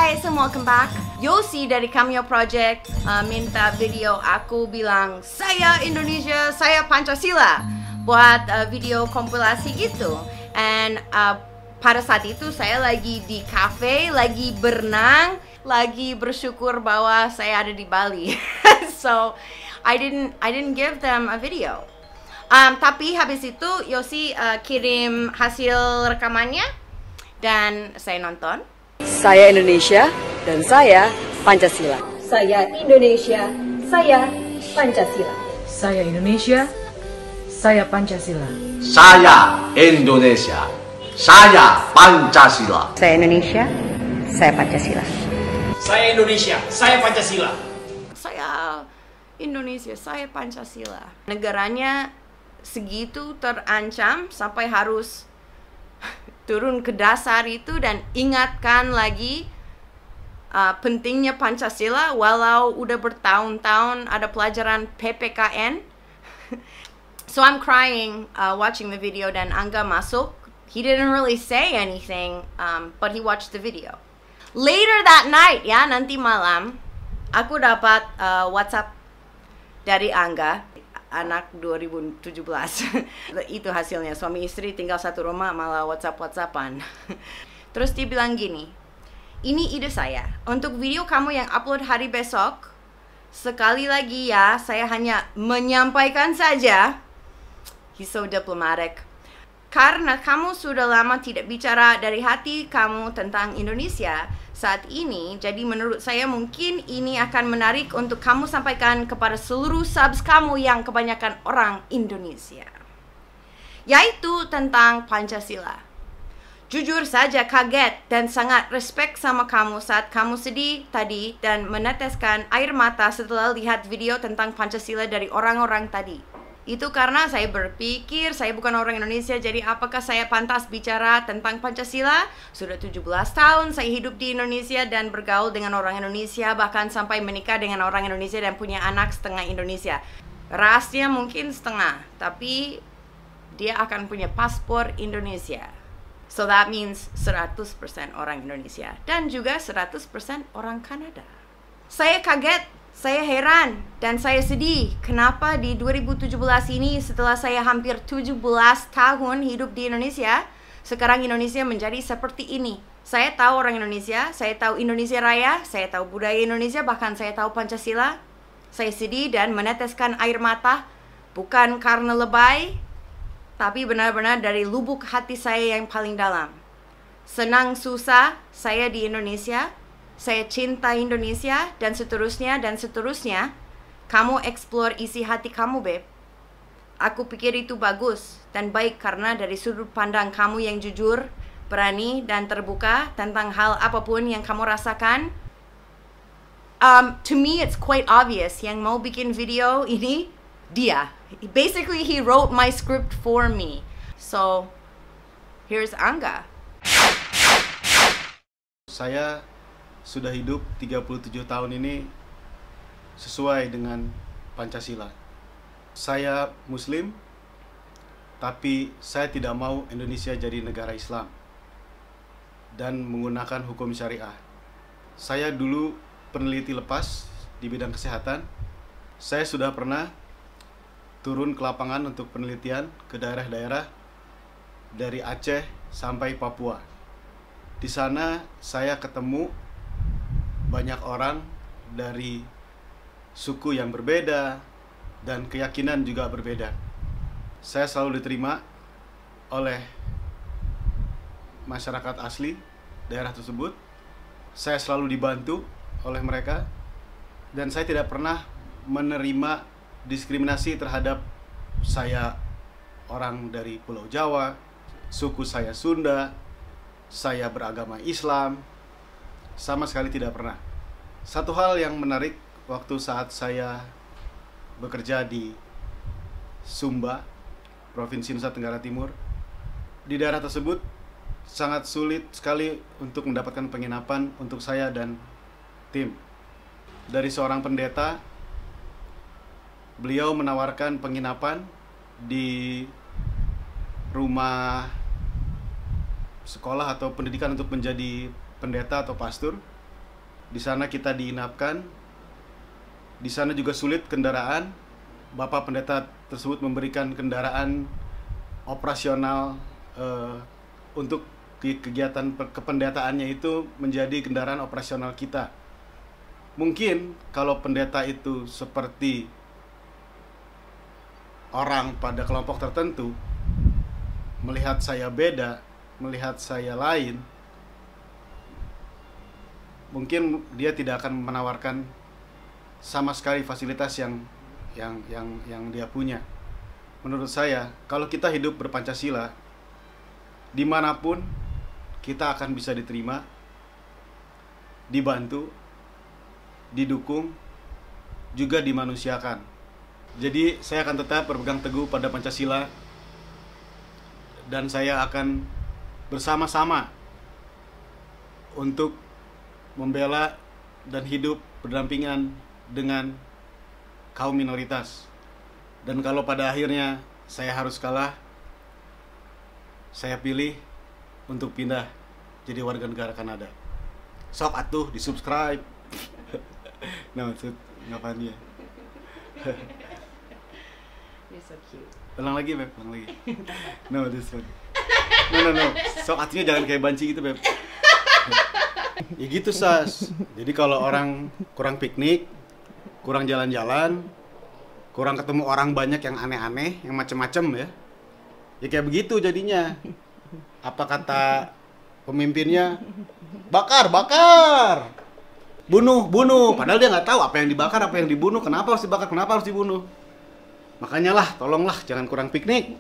Hai semua, welcome back. Yosi dari Cameo Project minta video aku bilang saya Indonesia, saya Pancasila, buat video kompilasi gitu. And pada saat itu saya lagi di cafe, lagi berenang, lagi bersyukur bahwa saya ada di Bali. So I didn't give them a video. Tapi habis itu Yosi kirim hasil rekamannya dan saya nonton. Saya Indonesia dan saya Pancasila. Saya Indonesia, saya Pancasila. Saya Indonesia, saya Pancasila. Saya Indonesia, saya Pancasila. Saya Indonesia, saya Pancasila. Saya Indonesia, saya Pancasila. Saya Indonesia, saya Pancasila. Negaranya segitu terancam sampai harus turun ke dasar itu dan ingatkan lagi pentingnya Pancasila walau udah bertahun-tahun ada pelajaran PPKN. So I'm crying watching the video dan Angga masuk. He didn't really say anything, but he watched the video. Later that night, ya, nanti malam, aku dapat WhatsApp dari Angga, anak 2017. Itu hasilnya, suami istri tinggal satu rumah malah WhatsApp-WhatsAppan. Terus dia bilang gini, ini ide saya, untuk video kamu yang upload hari besok, sekali lagi ya, saya hanya menyampaikan saja. He's so diplomatic. Karena kamu sudah lama tidak bicara dari hati kamu tentang Indonesia saat ini, jadi menurut saya mungkin ini akan menarik untuk kamu sampaikan kepada seluruh subs kamu yang kebanyakan orang Indonesia, yaitu tentang Pancasila. Jujur saja kaget dan sangat respect sama kamu saat kamu sedih tadi dan meneteskan air mata setelah lihat video tentang Pancasila dari orang-orang tadi. Itu karena saya berpikir saya bukan orang Indonesia, jadi apakah saya pantas bicara tentang Pancasila? Sudah 17 tahun saya hidup di Indonesia dan bergaul dengan orang Indonesia, bahkan sampai menikah dengan orang Indonesia dan punya anak setengah Indonesia. Rasnya mungkin setengah, tapi dia akan punya paspor Indonesia. So that means 100% orang Indonesia dan juga 100% orang Kanada. Saya kaget. Saya heran dan saya sedih kenapa di 2017 ini setelah saya hampir 17 tahun hidup di Indonesia, sekarang Indonesia menjadi seperti ini. Saya tahu orang Indonesia, saya tahu Indonesia Raya, saya tahu budaya Indonesia, bahkan saya tahu Pancasila. Saya sedih dan meneteskan air mata, bukan karena lebay, tapi benar-benar dari lubuk hati saya yang paling dalam. Senang susah saya di Indonesia, saya cinta Indonesia, dan seterusnya dan seterusnya. Kamu explore isi hati kamu, Beb. Aku pikir itu bagus dan baik karena dari sudut pandang kamu yang jujur, berani, dan terbuka tentang hal apapun yang kamu rasakan. To me it's quite obvious yang mau bikin video ini dia. Basically he wrote my script for me. So here's Angga. Saya sudah hidup 37 tahun ini sesuai dengan Pancasila. Saya Muslim, tapi saya tidak mau Indonesia jadi negara Islam dan menggunakan hukum syariah. Saya dulu peneliti lepas di bidang kesehatan. Saya sudah pernah turun ke lapangan untuk penelitian ke daerah-daerah dari Aceh sampai Papua. Di sana saya ketemu banyak orang dari suku yang berbeda dan keyakinan juga berbeda. Saya selalu diterima oleh masyarakat asli daerah tersebut. Saya selalu dibantu oleh mereka dan saya tidak pernah menerima diskriminasi terhadap saya orang dari Pulau Jawa, suku saya Sunda, saya beragama Islam. Sama sekali tidak pernah. Satu hal yang menarik waktu saat saya bekerja di Sumba, Provinsi Nusa Tenggara Timur, di daerah tersebut sangat sulit sekali untuk mendapatkan penginapan untuk saya dan tim. Dari seorang pendeta, beliau menawarkan penginapan di rumah sekolah atau pendidikan untuk menjadi pendeta atau pastor Di sana kita diinapkan. Di sana juga sulit kendaraan. Bapak pendeta tersebut memberikan kendaraan operasional untuk kegiatan kependetaannya itu menjadi kendaraan operasional kita. Mungkin kalau pendeta itu seperti orang pada kelompok tertentu, melihat saya beda, melihat saya lain, mungkin dia tidak akan menawarkan sama sekali fasilitas yang dia punya. Menurut saya, kalau kita hidup berpancasila, dimanapun kita akan bisa diterima, dibantu, didukung, juga dimanusiakan. Jadi saya akan tetap berpegang teguh pada Pancasila, dan saya akan bersama-sama untuk membela dan hidup berdampingan dengan kaum minoritas. Dan kalau pada akhirnya saya harus kalah, saya pilih untuk pindah jadi warga negara Kanada. Sok atuh di subscribe. Nah, maksud ngapain dia? You're so cute. Ulang lagi, Beb, ulang lagi. No, this one. No. Sok atuhnya jangan kayak banci gitu, Beb. Ya gitu, Sas. Jadi kalau orang kurang piknik, kurang jalan-jalan, kurang ketemu orang banyak yang aneh-aneh, yang macem-macem ya. Ya kayak begitu jadinya. Apa kata pemimpinnya? Bakar! Bunuh! Padahal dia nggak tahu apa yang dibakar, apa yang dibunuh, kenapa harus dibakar, kenapa harus dibunuh. Makanya lah, tolonglah jangan kurang piknik.